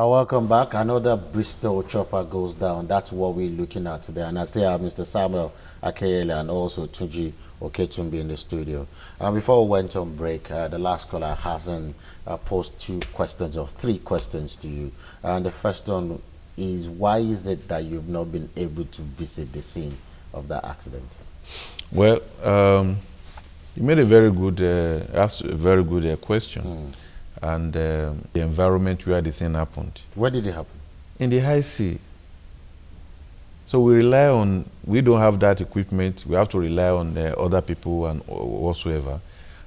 Welcome back. Another Bristol chopper goes down. That's what we're looking at today. And I still have Mr. Samuel Akeyele and also Tunji Oketumbi in the studio. Before we went on break, the last caller hasn't posed 2 questions or 3 questions to you. And the first one is, why is it that you've not been able to visit the scene of that accident? Well, you made a very good, asked a very good question. And the environment where the thing happened. Where did it happen? In the high sea. So we rely on, we don't have that equipment. We have to rely on other people and whatsoever.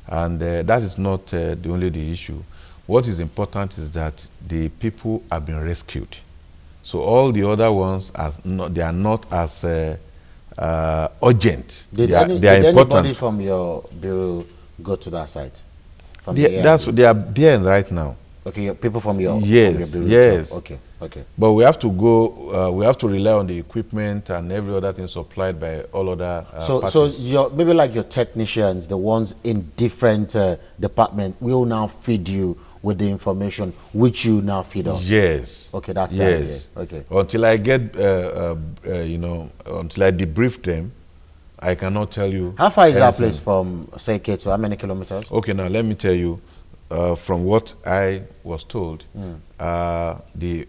And that is not the only the issue. What is important is that the people have been rescued. So all the other ones are not, they are not as urgent. Did they are important. Anybody from your bureau go to that site? They are there right now. Okay, people from your yes, from your yes. Job. Okay. But we have to go. We have to rely on the equipment and every other thing supplied by all other. Parties. So maybe like your technicians, the ones in different departments, will now feed you with the information which you now feed us. Yes. Okay, that's yes. The idea. Okay. Until I get, until I debrief them, I cannot tell you. How far is that place from Seke to how many kilometers? Okay, now let me tell you, from what I was told, the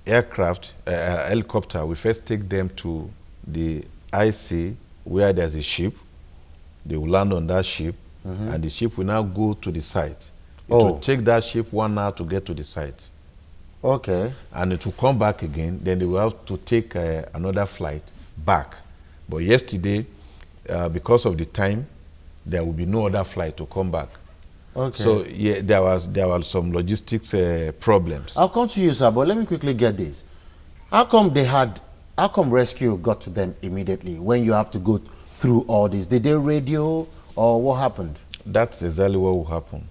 aircraft, helicopter, we first take them to the IC where there's a ship. They will land on that ship, and the ship will now go to the site. It will take that ship 1 hour to get to the site. Okay. And it will come back again. Then they will have to take another flight back. But yesterday, because of the time, there will be no other flight to come back. Okay. So yeah, there was some logistics problems. I'll come to you, sir, but let me quickly get this. How come rescue got to them immediately when you have to go through all this? Did they radio or what happened? That's exactly what will happen.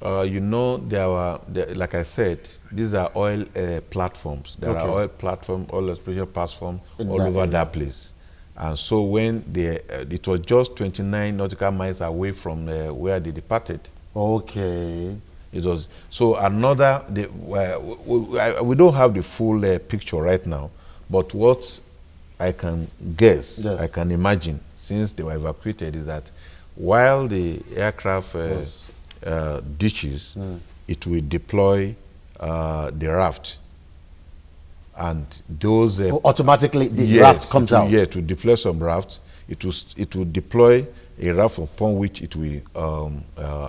Like I said, these are oil platforms. There are oil platforms, oil exploration platforms all over that place. And so when it was just 29 nautical miles away from where they departed. Okay. It was so another. We don't have the full picture right now, but what I can guess, I can imagine, since they were evacuated, is that while the aircraft ditches, it will deploy the raft. And those automatically the raft comes out. Yeah, to deploy some rafts, it will deploy a raft upon which it will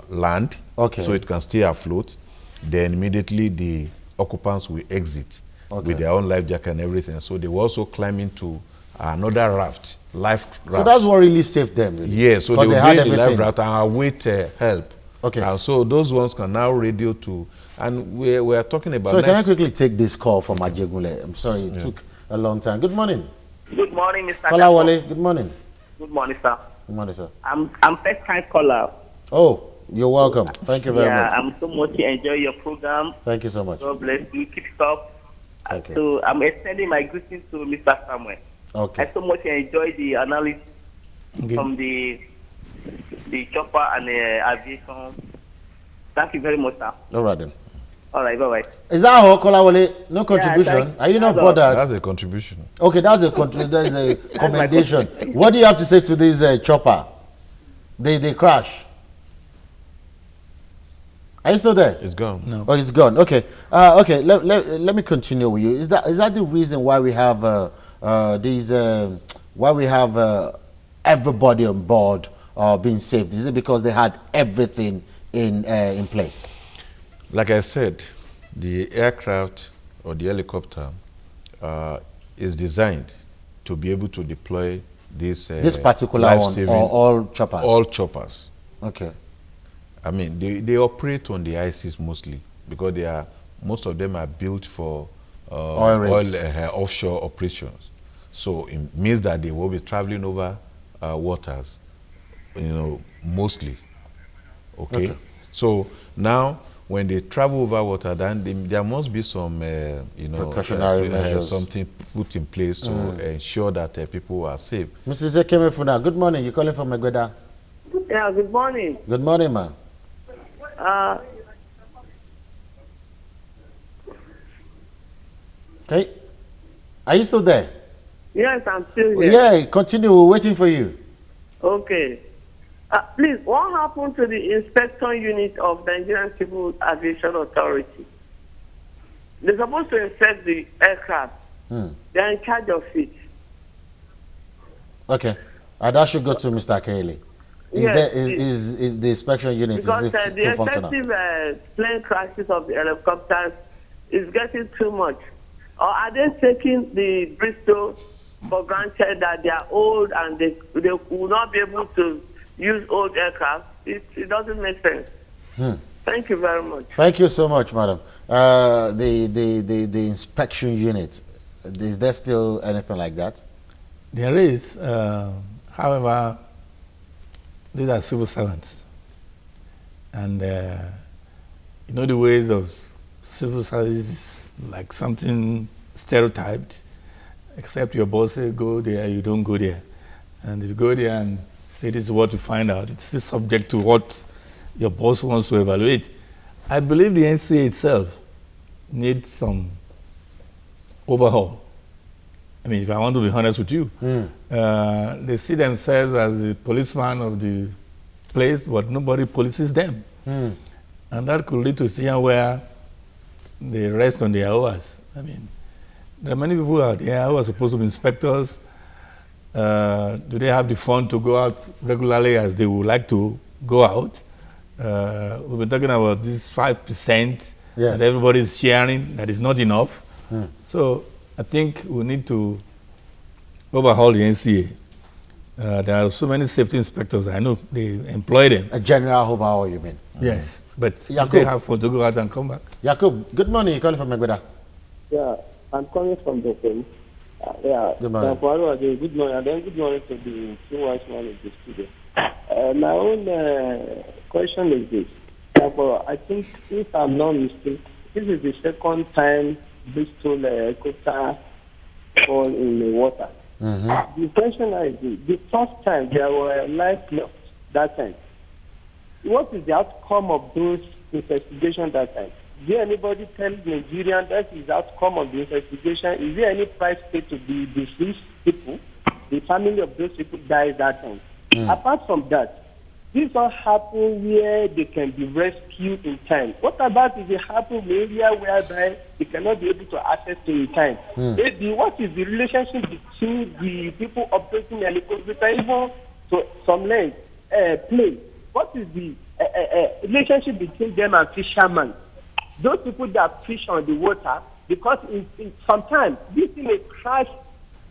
land. Okay. So it can stay afloat. Then immediately the occupants will exit with their own life jacket and everything. So they will also climb into another raft, life raft. So that's what really saved them. Really. Yeah. So they will be in the life raft and await help. Okay. And so those ones can now radio to. And we are talking about. So can I quickly take this call from Ajegule? I'm sorry, it took a long time. Good morning. Good morning, Mr. Kolawole. Good morning. Good morning, sir. Good morning, sir. I'm first time caller. Oh, you're welcome. Thank you very much. Yeah, I'm so much enjoy your program. Thank you so much. God bless you. Keep it up. Thank you. So I'm extending my greetings to Mr. Samuel. Okay. I so much enjoy the analysis from the chopper and the aviation. Thank you very much, sir. All right then. All right, bye-bye. Is that all, Kolawole? No contribution? Yeah, are you not bothered? That's a contribution. Okay, that's a commendation. What do you have to say to this chopper? They crash. Are you still there? It's gone. No. Oh, it's gone. Okay. Okay. Let me continue with you. Is that the reason why we have everybody on board being saved? Is it because they had everything in place? Like I said, the aircraft or the helicopter is designed to be able to deploy this particular one, or all choppers? All choppers. Okay. I mean, they operate on the ICs mostly because most of them are built for offshore operations. So it means that they will be traveling over waters, mostly. Okay. So now, when they travel over water, then there must be some, precautionary measures, something put in place to ensure that people are safe. Mrs. Ekemefuna, good morning. You're calling from Megweda. Yeah, good morning. Good morning, ma'am. Okay. Are you still there? Yes, I'm still here. Yeah, continue. We're waiting for you. Okay. Please, what happened to the inspection unit of the Nigerian Civil Aviation Authority? They're supposed to inspect the aircraft. They're in charge of it. Okay. That should go to Mr. Akerele. Is the inspection unit because is the still functional? excessive plane crashes of the helicopters is getting too much. Or are they taking the Bristol for granted that they are old and they will not be able to use old aircraft? It doesn't make sense. Thank you very much. Thank you so much, madam. The inspection unit, is there still anything like that? There is, however, these are civil servants, and you know the ways of civil service is like something stereotyped. Except your boss say go there, you don't go there, and if you go there and say this is what you find out, it's still subject to what your boss wants to evaluate. I believe the NCA itself needs some overhaul. I mean, if I want to be honest with you, they see themselves as the policeman of the place, but nobody polices them. And that could lead to a situation where they rest on their hours. I mean, there are many people out there who are supposed to be inspectors. Do they have the fund to go out regularly as they would like to go out? We've been talking about this 5% that everybody is sharing. That is not enough. So I think we need to overhaul the NCA. There are so many safety inspectors. I know they employ them. A general overhaul, you mean? Yes, but they have to go out and come back. Yakub, good morning. You're calling from Megbeda. Yeah, I'm coming from the phone. Good morning. Good morning. And then good morning to the two wise man in the studio. My own question is this. I think, if I'm not mistaken, this is the second time Bristol helicopter fall in the water. The question is this. The first time there were life lost that time. What is the outcome of those investigations that time? Did anybody tell Nigerians that is the outcome of the investigation? Is there any price paid to the deceased people? The family of those people died that time. Apart from that, this all happen where they can be rescued in time. What about if it happen in an area whereby they cannot be able to access to in time? Maybe what is the relationship between the people operating the helicopter, even to some length, plane? What is the relationship between them and fishermen? Those people that fish on the water, because sometimes this thing may crash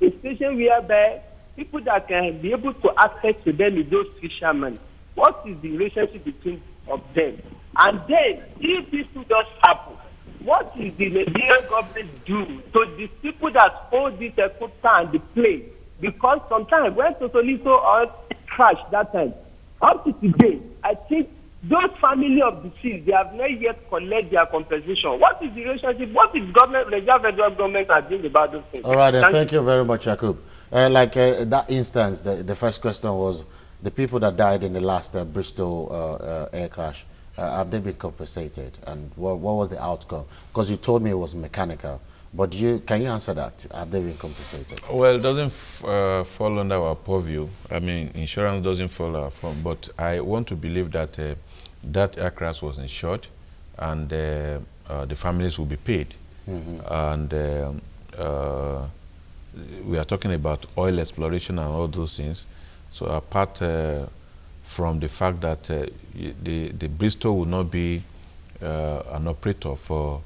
a station whereby people that can be able to access to them is those fishermen. What is the relationship between of them? And then, if this does happen, what is the Nigerian government do to the people that hold this helicopter and the plane? Because sometimes when Tosolito oil crashed that time, up to today, I think those family of deceased, they have not yet collected their compensation. What is the relationship? What is government, the federal government are doing about those things? All right, thank you very much, Yakub. That instance, the first question was, the people that died in the last Bristol air crash, have they been compensated? And what was the outcome? Because you told me it was mechanical. But can you answer that? Have they been compensated? Well, it doesn't fall under our purview. I mean, insurance doesn't fall our form. But I want to believe that that aircraft was insured, and the families will be paid. And we are talking about oil exploration and all those things. So apart from the fact that the Bristol will not be an operator for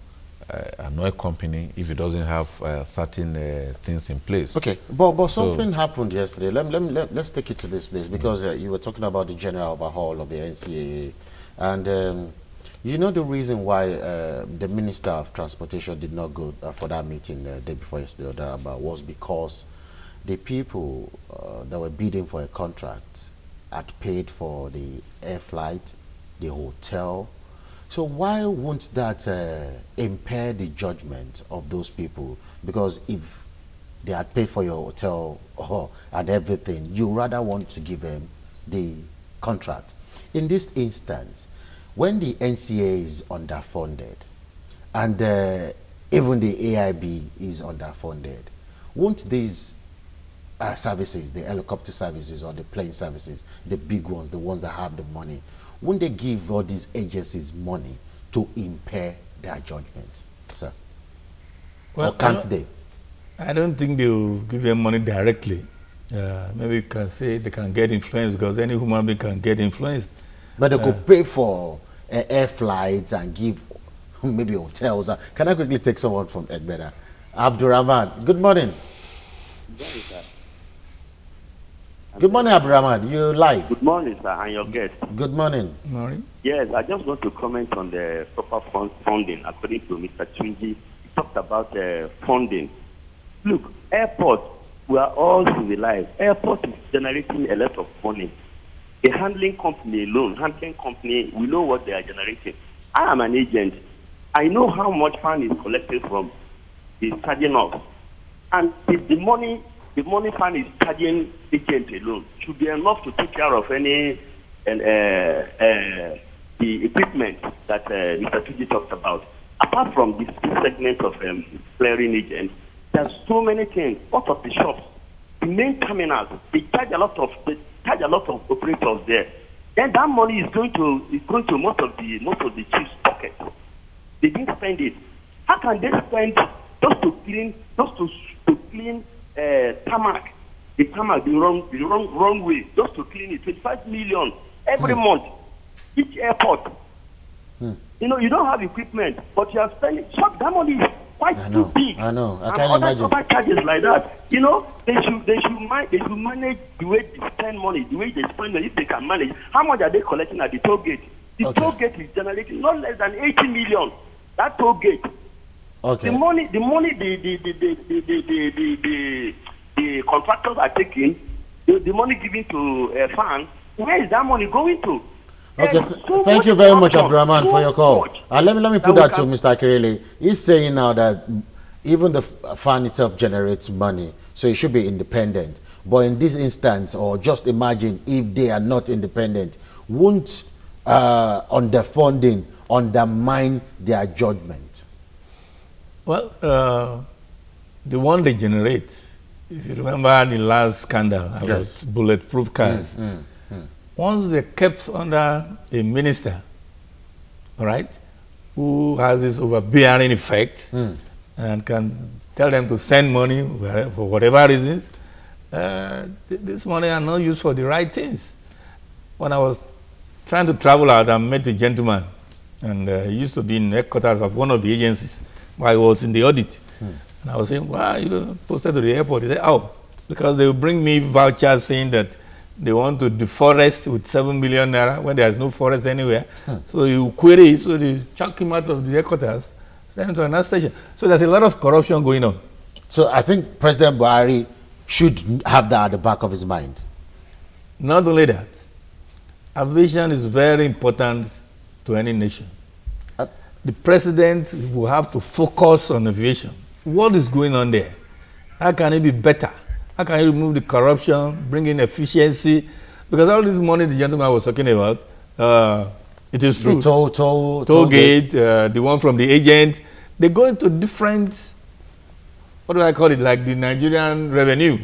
an oil company if it doesn't have certain things in place. Okay, but something happened yesterday. Let's take it to this place, because you were talking about the general overhaul of the NCAA, and you know the reason why the Minister of Transportation did not go for that meeting the day before yesterday or thereabout was because the people that were bidding for a contract had paid for the air flight, the hotel. So why won't that impair the judgment of those people? Because if they had paid for your hotel and everything, you rather want to give them the contract. In this instance, when the NCA is underfunded and even the AIB is underfunded. Won't these services, the helicopter services or the plane services, the big ones, the ones that have the money, won't they give all these agencies money to impair their judgment, sir? Well, or can't they? I don't think they will give them money directly. Maybe you can say they can get influenced because any human being can get influenced. But they could pay for air flights and give maybe hotels. Can I quickly take someone from Egbeda? Abdurrahman, good morning. Good morning, Abdurrahman. You live. Good morning, sir, and your guest. Good morning. Good morning. Yes, I just want to comment on the proper funding. According to Mr. Tunji, he talked about funding. Look, airports, we are all civilized. Airport is generating a lot of money. A handling company, we know what they are generating. I am an agent. I know how much fund is collected from the charging off. And the money fund is charging agent alone should be enough to take care of any the equipment that Mr. Tuji talked about. Apart from this segment of clearing agents, there's so many things. Out of the shops, the main terminals, they charge a lot of operators there. Then that money is going to most of the chiefs' pockets. They didn't spend it. How can they spend just to clean tarmac, the wrong way, just to clean it, 25 million every month, each airport. You know, you don't have equipment, but you are spending. That money is quite too big. I know. I can't imagine. Other charges like that. You know, they should manage the way they spend money, the way they spend money. If they can manage, how much are they collecting at the toll gate? The toll gate is generating not less than 80 million. That toll gate. Okay. The money the contractors are taking, the money given to fans, where is that money going to? Okay, thank you very much, Abdurrahman, for your call. Let me put that to Mr. Akirele. He's saying now that even the fund itself generates money, so it should be independent. But in this instance, or just imagine if they are not independent, won't underfunding undermine their judgment? Well, the one they generate, if you remember the last scandal about bulletproof cars, once they're kept under a minister, all right, who has this overbearing effect and can tell them to send money for whatever reasons, this money are not used for the right things. When I was trying to travel out, I met a gentleman, and he used to be in headquarters of one of the agencies while I was in the audit. And I was saying, why you posted to the airport? He said, oh, because they will bring me vouchers saying that they want to deforest with 7 million naira when there is no forest anywhere. So you query it, so they chuck him out of the headquarters, send him to another station. So there's a lot of corruption going on. So I think President Buhari should have that at the back of his mind. Not only that, aviation is very important to any nation. The president will have to focus on aviation. What is going on there? How can it be better? How can you remove the corruption, bring in efficiency? Because all this money the gentleman was talking about, it is true. The toll gate, the one from the agent, they go into different, what do I call it, like the Nigerian revenue.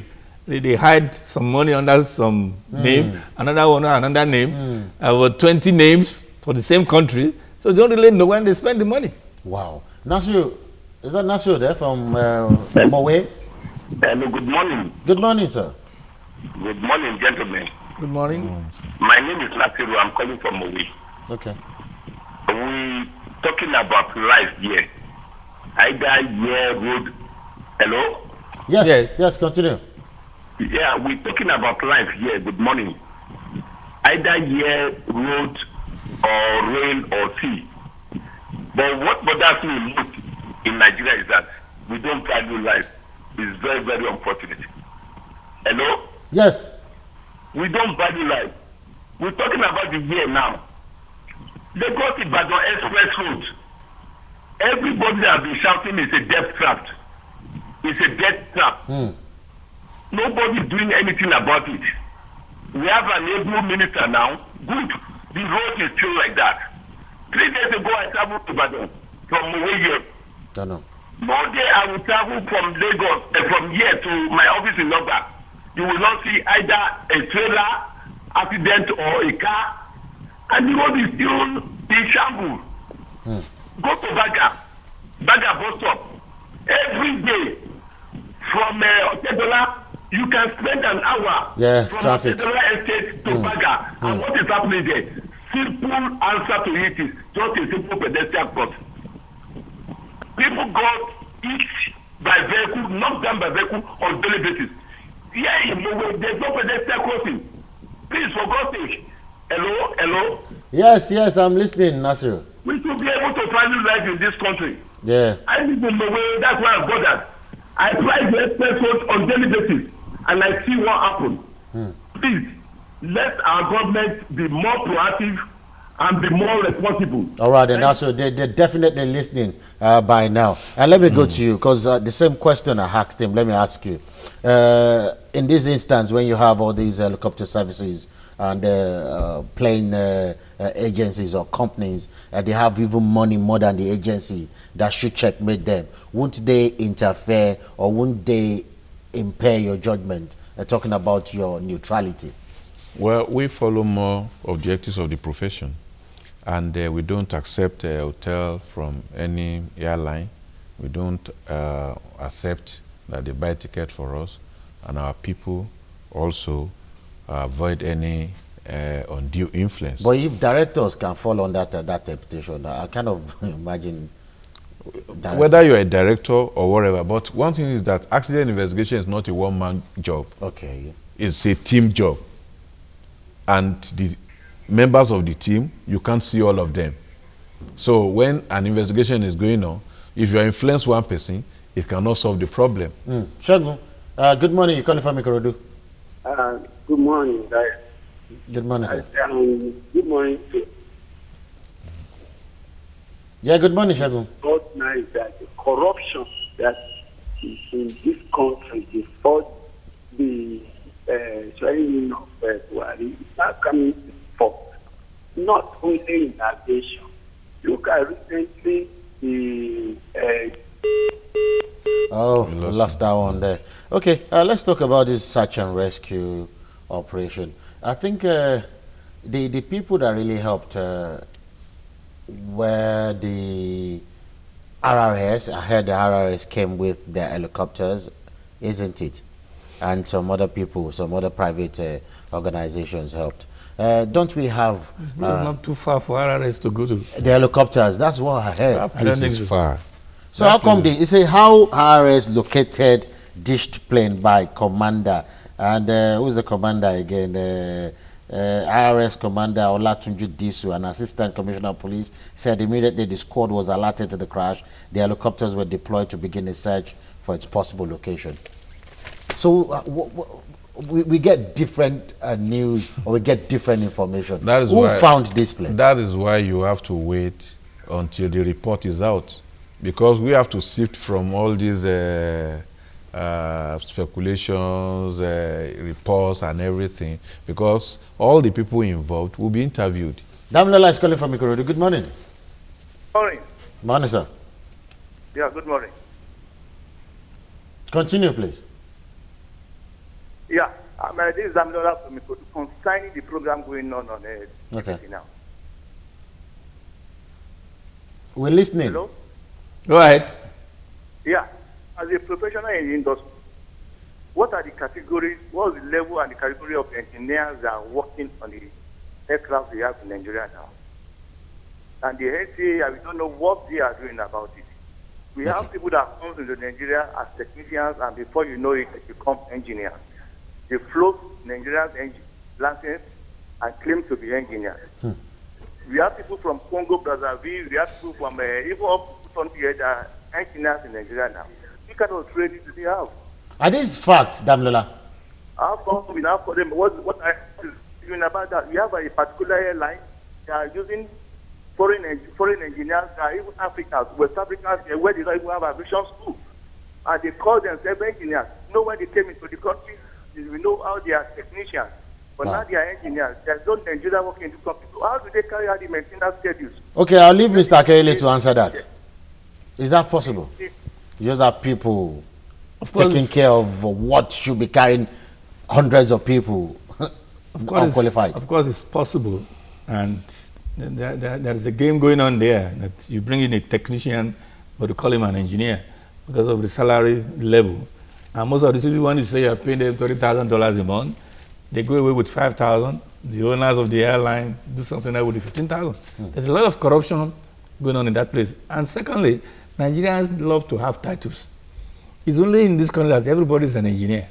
They hide some money under some name, another one under another name, about 20 names for the same country. So they don't really know when they spend the money. Wow. Nasiru, is that Nasiru there from Mowe? Hello, good morning. Good morning, sir. Good morning, gentlemen. Good morning. My name is Nasiru. I'm calling from Mowe. Okay. We talking about life here. Either year road. Hello? Yes, continue. Yeah, we're talking about life here. Good morning. Either year road or rain or sea. But what bothers me most in Nigeria is that we don't value life. It's very, very unfortunate. Hello? Yes. We don't value life. We're talking about the year now. Lagos Ibadan Express Road. Everybody has been shouting it's a death trap. It's a death trap. Nobody's doing anything about it. We have an able minister now. Good. The road is still like that. 3 days ago, I traveled to Ibadan from Mowe here. I know. Monday I will travel from Lagos, from here to my office in Lagos. You will not see either a trailer accident or a car, and the road is still in shambles. Go to Baga bus stop. Every day from Otedola, you can spend an hour from traffic. Otedola Estate to Baga. And what is happening there? Simple answer to it is just a simple pedestrian cross. People got hit by vehicle, knocked down by vehicle on daily basis. Here in Mowe, there's no pedestrian crossing. Please, for God's sake. Hello? Yes, I'm listening, Nasir. We should be able to value life in this country. Yeah. I live in Mowe, that's why I've got that. I try the express road on daily basis, and I see what happens. Please, let our government be more proactive and be more responsible. All right, and also they're definitely listening by now. And let me go to you, because the same question I asked him, let me ask you. In this instance, when you have all these helicopter services and plane agencies or companies, they have even money more than the agency that should checkmate them. Won't they interfere or won't they impair your judgment, talking about your neutrality? Well, we follow more objectives of the profession, and we don't accept a hotel from any airline. We don't accept that they buy ticket for us, and our people also avoid any undue influence. But if directors can fall on that temptation, I kind of imagine. Whether you're a director or whatever, but one thing is that accident investigation is not a one-man job. Okay. It's a team job. And the members of the team, you can't see all of them. So when an investigation is going on, if you influence one person, it cannot solve the problem. Shagun, good morning. You calling from Ikorodu? Good morning, guys. Good morning, sir. Good morning to Yeah, good morning, Shagun. God knows that the corruption that is in this country before the swearing in of Buhari is not coming forth. Not only in that nation. Look at recently the we lost that one there. Okay, let's talk about this search and rescue operation. I think the people that really helped were the RRS. I heard the RRS came with their helicopters, isn't it? And some other people, some other private organizations helped. Don't we have... It's not too far for RRS to go to. The helicopters, that's what I heard. That place is far. So how come you say how RRS located dished plane by commander? And who's the commander again? RRS commander Olatunji Disu, an assistant commissioner of police, said immediately the squad was alerted to the crash, the helicopters were deployed to begin a search for its possible location. So we get different news, or we get different information. That is Who found this plane? That is why you have to wait until the report is out, because we have to sift from all these speculations, reports and everything, because all the people involved will be interviewed. Damilola is calling from Ikorodu. Good morning. Morning. Morning, sir. Yeah, good morning. Continue, please. Yeah, this is Damilola from Ikorodu concerning the program going on Okay. now. We're listening. Hello? Go ahead. Yeah, as a professional in the industry, what are the categories, what is the level and the category of engineers that are working on the aircraft we have in Nigeria now? And the NCA, we don't know what they are doing about it. We have people that come into Nigeria as technicians, and before you know it, they become engineers. They float Nigeria's engine license and claim to be engineers. We have people from Congo, Brazzaville, we have people from even up to here that are engineers in Nigeria now. What kind of training do they have? Are these facts, Damilola? How come we now for them? What I doing about that? We have a particular airline that are using foreign engineers, even Africans, West Africans, where they don't even have aviation school. And they call themselves engineers. You know, when they came into the country, we know how they are technicians. But now they are engineers. There's no Nigeria working in this country. So how do they carry out the maintenance schedules? Okay, I'll leave Mr. Akerele to answer that. Is that possible? You just have people taking care of what should be carrying hundreds of people unqualified. Of course, it's possible. And there's a game going on there that you bring in a technician, but you call him an engineer because of the salary level. And most of the people, when you say you're paying them $30,000 a month, they go away with $5,000. The owners of the airline do something like with the $15,000. There's a lot of corruption going on in that place. And secondly, Nigerians love to have titles. It's only in this country that everybody's an engineer.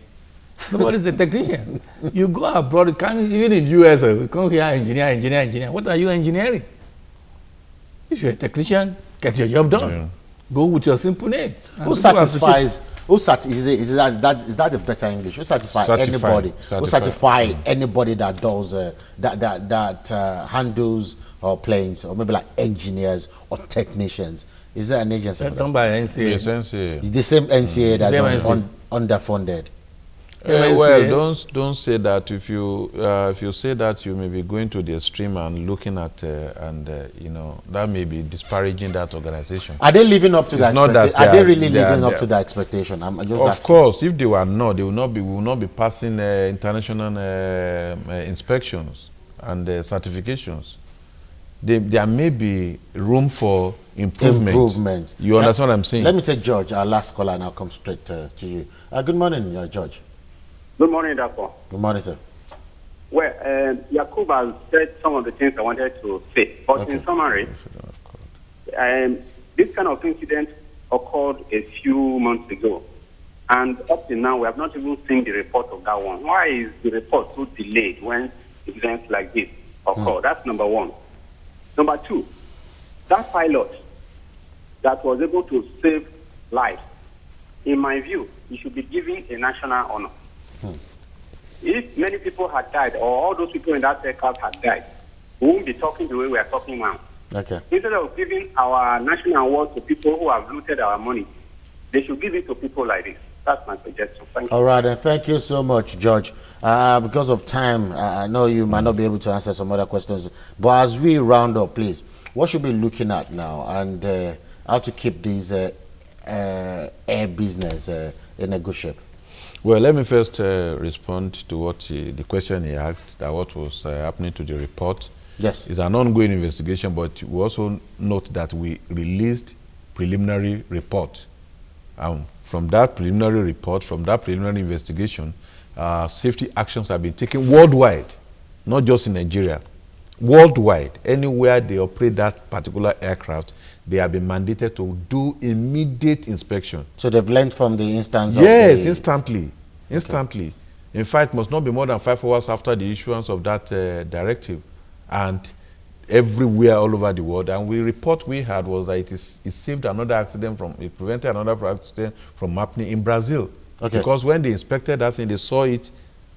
Nobody's a technician. You go abroad, even in the US, you come here, engineer. What are you engineering? If you're a technician, get your job done. Yeah. Go with your simple name. Who satisfies? Is that the better English? Who satisfies anybody? Who satisfy anybody that does that handles planes, or maybe like engineers or technicians? Is there an agency? Done by NCA. Yes, NCA. The same NCA that's underfunded. Well, don't say that. If you say that, you may be going to the extreme and looking at that may be disparaging that organization. Are they living up to that? Are they really living up to the expectation? I'm just asking. Of course, if they were not, they will not be. We will not be passing international inspections and certifications. There may be room for improvement. You understand what I'm saying? Let me take George, our last caller, and I'll come straight to you. Good morning, George. Good morning, Doctor. Good morning, sir. Well, Yakub has said some of the things I wanted to say, but in summary, this kind of incident occurred a few months ago, and up to now we have not even seen the report of that one. Why is the report so delayed when events like this occur? That's number one. Number two, that pilot that was able to save lives, in my view, he should be given a national honor. If many people had died, or all those people in that aircraft had died, we won't be talking the way we are talking now. Okay. Instead of giving our national award to people who have looted our money, they should give it to people like this. That's my suggestion. Thank you. All right, and thank you so much, George. Because of time, I know you might not be able to answer some other questions, but as we round up, please, what should we be looking at now, and how to keep this air business in a good shape? Well, let me first respond to what the question he asked, that what was happening to the report. Yes. It's an ongoing investigation, but we also note that we released preliminary report. From that preliminary report, from that preliminary investigation, safety actions have been taken worldwide, not just in Nigeria. Worldwide, anywhere they operate that particular aircraft, they have been mandated to do immediate inspection. So they've learned from the instance Yes, instantly. Okay. In fact, it must not be more than 5 hours after the issuance of that directive. And everywhere all over the world. And the report we had was that it saved another accident it prevented another accident from happening in Brazil. Okay. Because when they inspected that thing, they saw it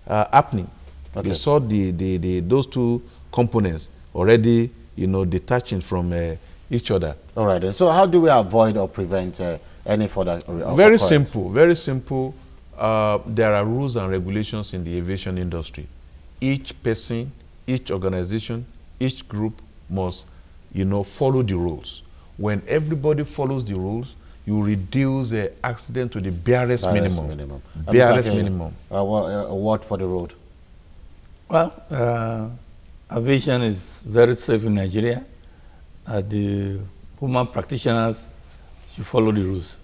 happening. Okay. They saw those two components already, detaching from each other. All right. And so how do we avoid or prevent any further Very simple. Very simple. There are rules and regulations in the aviation industry. Each person, each organization, each group must, follow the rules. When everybody follows the rules, you reduce the accident to the barest minimum. Barest minimum. A word for the road. Well, aviation is very safe in Nigeria. The human practitioners should follow the rules.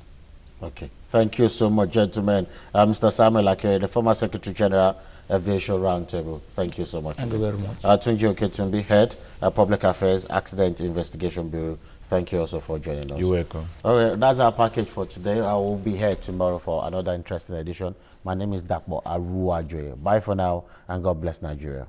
Okay. Thank you so much, gentlemen. Mr. Samuel Akere, the former Secretary General, Aviation Roundtable. Thank you so much. Thank you very much. Tunji Oketumbi, Head, Public Affairs, Accident Investigation Bureau. Thank you also for joining us. You're welcome. Okay, that's our package for today. I will be here tomorrow for another interesting edition. My name is Dakbo Aruajoye. Bye for now, and God bless Nigeria.